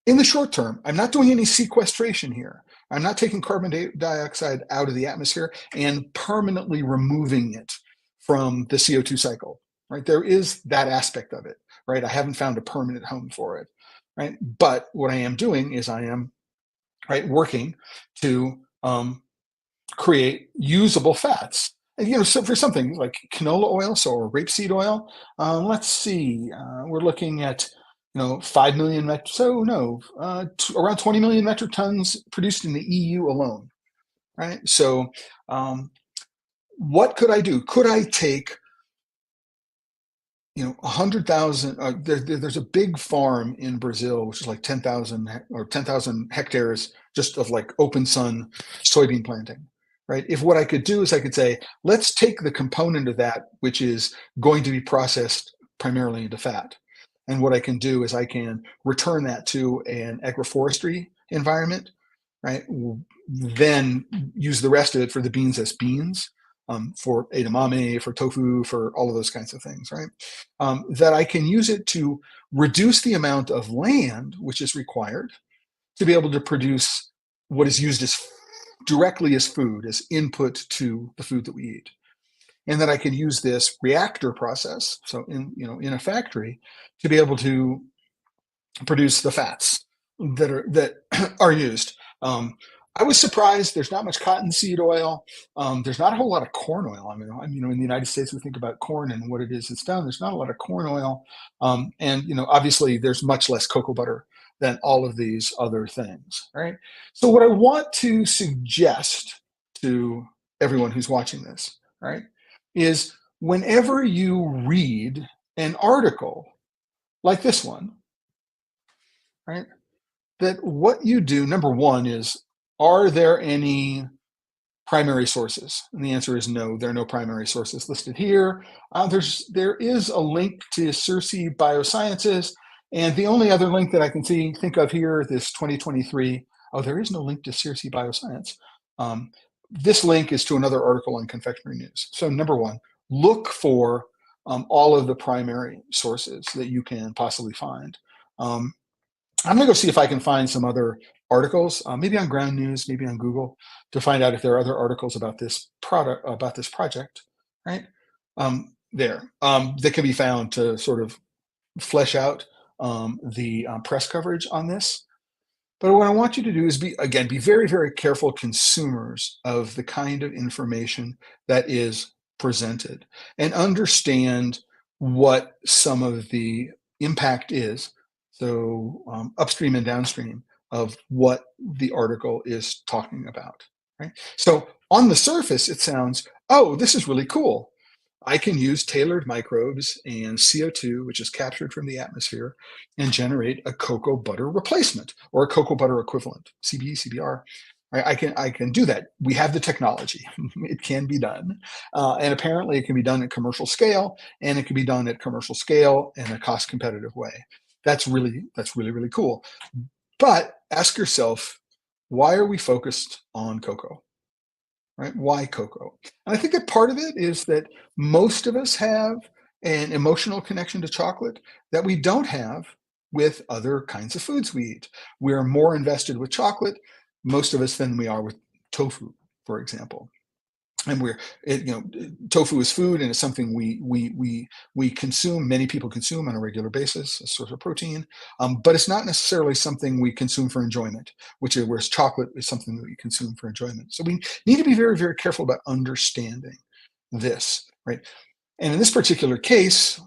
S1: In the short term, I'm not doing any sequestration here. I'm not taking carbon dioxide out of the atmosphere and permanently removing it from the CO2 cycle, right? There is that aspect of it, right? I haven't found a permanent home for it, right? But what I am doing is I am, right, working to create usable fats. And, so for something like canola oil, so rapeseed oil, let's see, we're looking at 5 million around 20 million metric tons produced in the EU alone, right? So, what could I do? Could I take 100,000? There's a big farm in Brazil, which is like 10,000 or 10,000 hectares just of like open sun soybean planting, right? If what I could do is I could say, let's take the component of that, which is going to be processed primarily into fat. And what I can do is I can return that to an agroforestry environment, right? Then use the rest of it for the beans as beans, for edamame, for tofu, for all of those kinds of things, right? That I can use it to reduce the amount of land which is required to be able to produce what is used as directly as food, as input to the food that we eat. And that I can use this reactor process, so in a factory, to be able to produce the fats that are used. I was surprised. There's not much cottonseed oil. There's not a whole lot of corn oil. I mean, in the United States, we think about corn and what it is it's done. There's not a lot of corn oil, and obviously, there's much less cocoa butter than all of these other things. Right. So, what I want to suggest to everyone who's watching this, right, is whenever you read an article like this one, right, that what you do, number one, is are there any primary sources? And the answer is no, there are no primary sources listed here. There is a link to Circe Biosciences, and the only other link that I can think of here, this 2023, there is no link to Circe Bioscience. This link is to another article on Confectionery News. So number one, look for all of the primary sources that you can possibly find. I'm going to go see if I can find some other articles, maybe on Ground News, maybe on Google, to find out if there are other articles about this project, right? That can be found to sort of flesh out the press coverage on this. But what I want you to do is be very, very careful consumers of the kind of information that is presented and understand what some of the impact is. So upstream and downstream of what the article is talking about, right? So on the surface, it sounds, oh, this is really cool. I can use tailored microbes and CO2, which is captured from the atmosphere, and generate a cocoa butter replacement or a cocoa butter equivalent, CBE, CBR. I can do that. We have the technology. It can be done. And apparently it can be done at commercial scale, and it can be done at commercial scale in a cost competitive way. That's really, really cool. But ask yourself, why are we focused on cocoa? Right? Why cocoa? And I think that part of it is that most of us have an emotional connection to chocolate that we don't have with other kinds of foods we eat. We're more invested with chocolate, most of us, than we are with tofu, for example. and tofu is food, and it's something we consume. Many people consume on a regular basis, a source of protein, but it's not necessarily something we consume for enjoyment. Whereas chocolate is something that we consume for enjoyment. So we need to be very, very careful about understanding this, right? And in this particular case,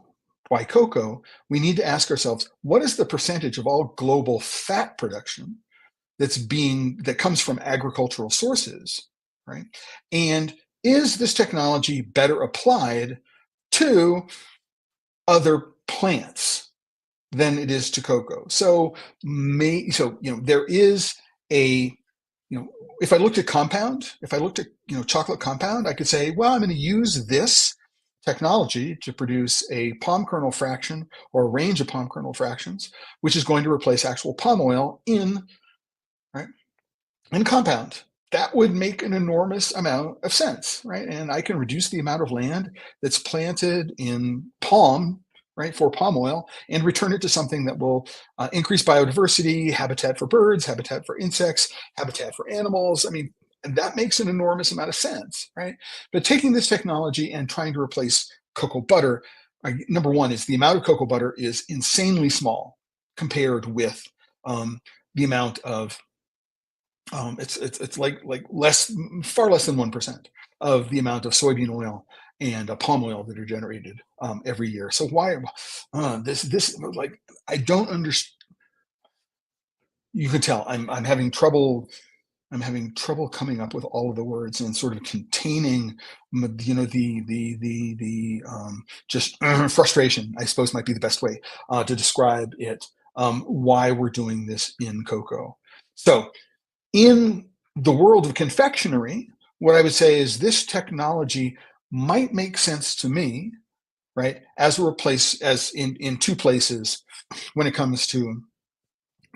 S1: why cocoa? We need to ask ourselves, what is the percentage of all global fat production that comes from agricultural sources, right? And is this technology better applied to other plants than it is to cocoa? There is a you know if I looked at chocolate compound, I could say, well, I'm going to use this technology to produce a palm kernel fraction or a range of palm kernel fractions, which is going to replace actual palm oil in right and compound. That would make an enormous amount of sense, right? And I can reduce the amount of land that's planted in palm, right, for palm oil, and return it to something that will increase biodiversity, habitat for birds, habitat for insects, habitat for animals. I mean, that makes an enormous amount of sense, right? But taking this technology and trying to replace cocoa butter, number one is the amount of cocoa butter is insanely small compared with the amount of it's like far less than 1% of the amount of soybean oil and palm oil that are generated every year. So why this like I don't understand. You can tell I'm having trouble. I'm having trouble coming up with all of the words and sort of containing, just frustration, I suppose, might be the best way to describe it. Why we're doing this in cocoa. So in the world of confectionery, what I would say is this technology might make sense to me, right, as in two places when it comes to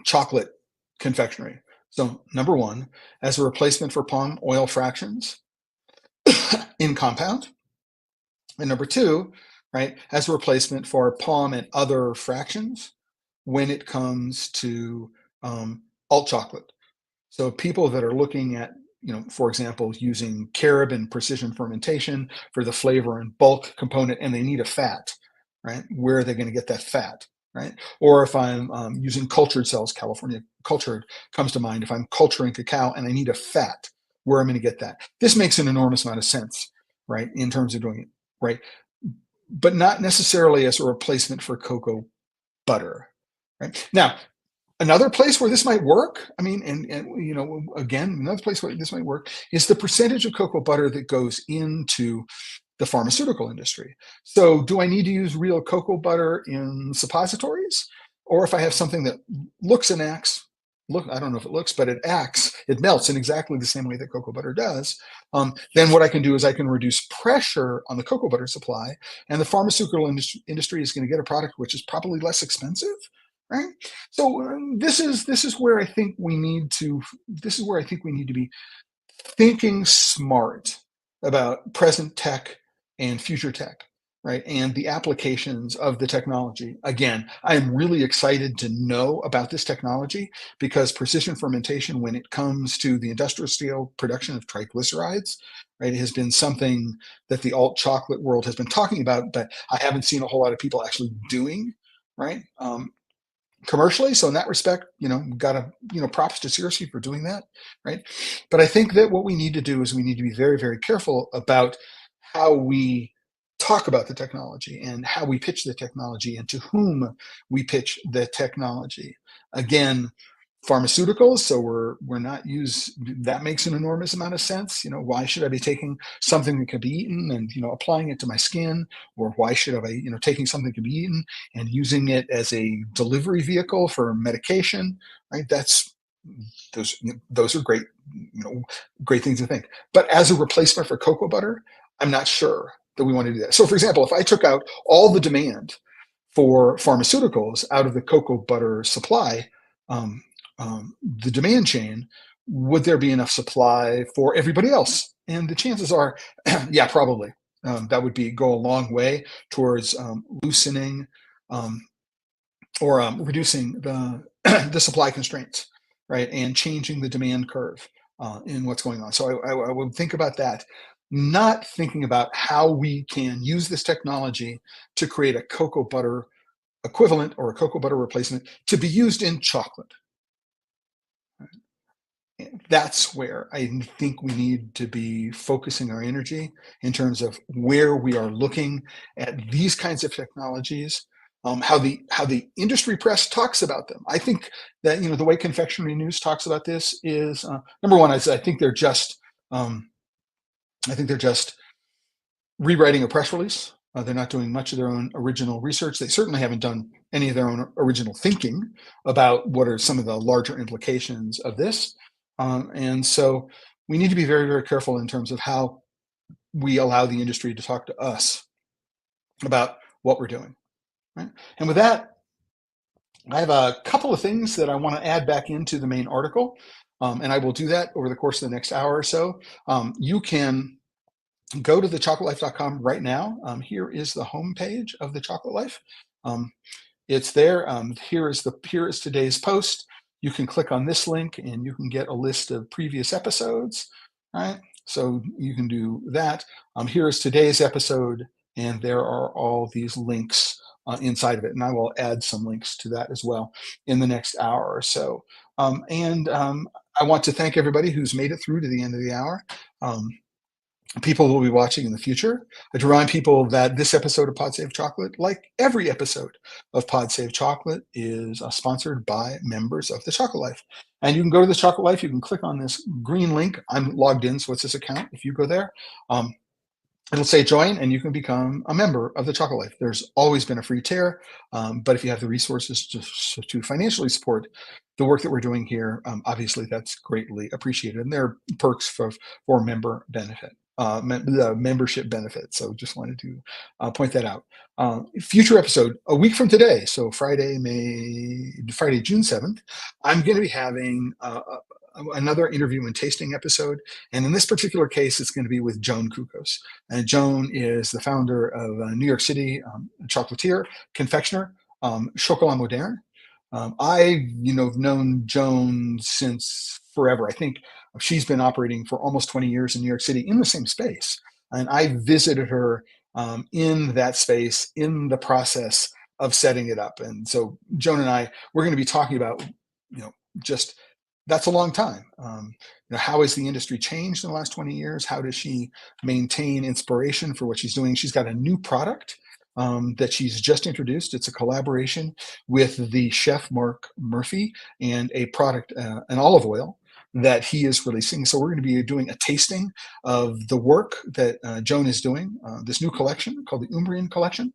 S1: chocolate confectionery. So number one, as a replacement for palm oil fractions in compound, and number two, right, as a replacement for palm and other fractions when it comes to alt chocolate. So people that are looking at, for example, using carob and precision fermentation for the flavor and bulk component, and they need a fat, right? Where are they going to get that fat, right? Or if I'm using cultured cells, California cultured comes to mind. If I'm culturing cacao and I need a fat, where am I going to get that? This makes an enormous amount of sense, right? In terms of doing it, right? But not necessarily as a replacement for cocoa butter, right? Now, another place where this might work, I mean, again, another place where this might work is the percentage of cocoa butter that goes into the pharmaceutical industry. So do I need to use real cocoa butter in suppositories? Or if I have something that looks and acts, I don't know if it looks, but it acts, it melts in exactly the same way that cocoa butter does, then what I can do is I can reduce pressure on the cocoa butter supply, and the pharmaceutical industry is going to get a product which is probably less expensive, right? So this is where I think we need to be thinking smart about present tech and future tech, right? And the applications of the technology. Again, I am really excited to know about this technology because precision fermentation, when it comes to the industrial scale production of triglycerides, right, has been something that the alt chocolate world has been talking about, but I haven't seen a whole lot of people actually doing, right? Commercially. So in that respect, gotta, props to Cersei for doing that, right? But I think that what we need to do is we need to be very, very careful about how we talk about the technology and how we pitch the technology and to whom we pitch the technology. Again, pharmaceuticals, so we're not that makes an enormous amount of sense. Why should I be taking something that could be eaten and applying it to my skin? Or why should I be taking something that could be eaten and using it as a delivery vehicle for medication, right? Those are great, great things to think. But as a replacement for cocoa butter, I'm not sure that we want to do that. So for example, if I took out all the demand for pharmaceuticals out of the cocoa butter supply, um, the demand chain, would there be enough supply for everybody else? And the chances are, yeah, probably. That would go a long way towards loosening or reducing the the supply constraints, right, and changing the demand curve in what's going on. So I would think about that. not thinking about how we can use this technology to create a cocoa butter equivalent or a cocoa butter replacement to be used in chocolate. That's where I think we need to be focusing our energy in terms of where we are looking at these kinds of technologies, how the industry press talks about them. I think that the way Confectionery News talks about this is number one. I think they're just um, I think they're just rewriting a press release. They're not doing much of their own original research. They certainly haven't done any of their own original thinking about what are some of the larger implications of this. And so we need to be very, very careful in terms of how we allow the industry to talk to us about what we're doing. Right? And with that, I have a couple of things that I want to add back into the main article. And I will do that over the course of the next hour or so. You can go to thechocolatelife.com right now. Here is the homepage of the Chocolate Life. It's there. Here is today's post. You can click on this link and you can get a list of previous episodes. Right. So you can do that. Here is today's episode, and there are all these links inside of it. And I will add some links to that as well in the next hour or so. And I want to thank everybody who's made it through to the end of the hour. People will be watching in the future. To remind people that this episode of Pod Save Chocolate, like every episode of Pod Save Chocolate, is sponsored by members of the Chocolate Life. And you can go to the Chocolate Life. You can click on this green link. I'm logged in, so it's this account. If you go there, it'll say join, and you can become a member of the Chocolate Life. There's always been a free tier, but if you have the resources to financially support the work that we're doing here, obviously that's greatly appreciated. And there are perks for member benefit. The membership benefit. So just wanted to point that out. Future episode a week from today, so Friday, June 7th, I'm going to be having another interview and tasting episode. And in this particular case, it's going to be with Joan Kukos. And Joan is the founder of New York City chocolatier, confectioner, Chocolat Moderne. I've known Joan since forever. I think she's been operating for almost 20 years in New York City in the same space, and I visited her in that space in the process of setting it up. And so Joan and we're going to be talking about just that's a long time. How has the industry changed in the last 20 years? How does she maintain inspiration for what she's doing? She's got a new product that she's just introduced. It's a collaboration with the chef Mark Murphy and a product, an olive oil that he is releasing. So we're going to be doing a tasting of the work that Joan is doing, this new collection called the Umbrian Collection,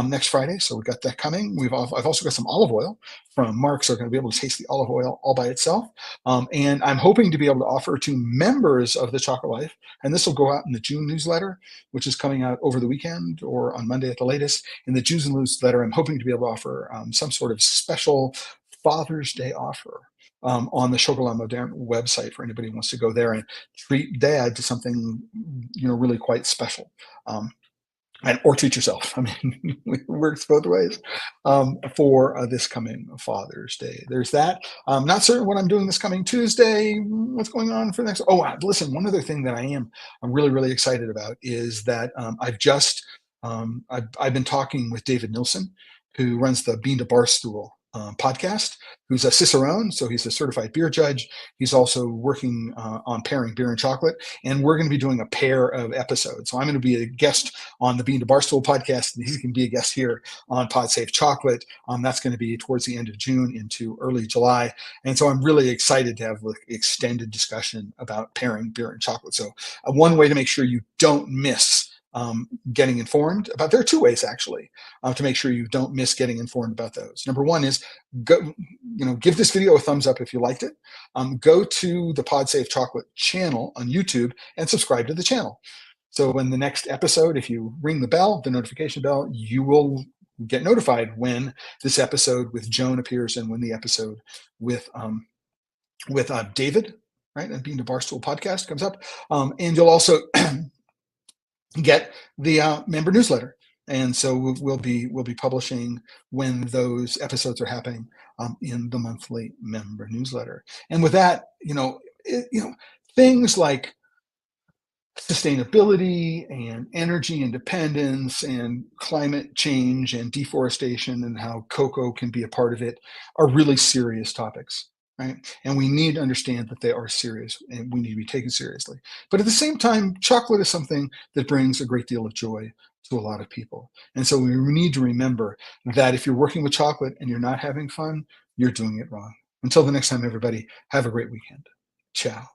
S1: next Friday. So we've got that coming. I've also got some olive oil from Mark, so we're going to be able to taste the olive oil all by itself. And I'm hoping to be able to offer to members of the Chocolate Life, and this will go out in the June newsletter, which is coming out over the weekend or on Monday at the latest. In the June newsletter, I'm hoping to be able to offer some sort of special Father's Day offer on the Chocolat Moderne website for anybody who wants to go there and treat dad to something, really quite special. Or treat yourself. I mean, it works both ways for this coming Father's Day. There's that. I'm not certain what I'm doing this coming Tuesday. What's going on for next? Oh, listen, one other thing that I'm really, really excited about is that I've been talking with David Nilsson, who runs the Bean to Barstool podcast, who's a Cicerone, so he's a certified beer judge. He's also working on pairing beer and chocolate, and we're going to be doing a pair of episodes. So I'm going to be a guest on the Bean to Barstool podcast, and he can be a guest here on Pod Save Chocolate. That's going to be towards the end of June into early July, and so I'm really excited to have extended discussion about pairing beer and chocolate. So one way to make sure you don't miss getting informed about. There are two ways actually to make sure you don't miss getting informed about those. Number one is give this video a thumbs up if you liked it. Go to the Pod Save Chocolate channel on YouTube and subscribe to the channel. So when the next episode, if you ring the bell, the notification bell, you will get notified when this episode with Joan appears and when the episode with David, right, and Being the Barstool podcast comes up. And you'll also get the member newsletter, and so we'll be publishing when those episodes are happening in the monthly member newsletter. And with that, things like sustainability and energy independence and climate change and deforestation and how cocoa can be a part of it are really serious topics, right? And we need to understand that they are serious and we need to be taken seriously. But at the same time, chocolate is something that brings a great deal of joy to a lot of people. And so we need to remember that if you're working with chocolate and you're not having fun, you're doing it wrong. Until the next time, everybody, have a great weekend. Ciao.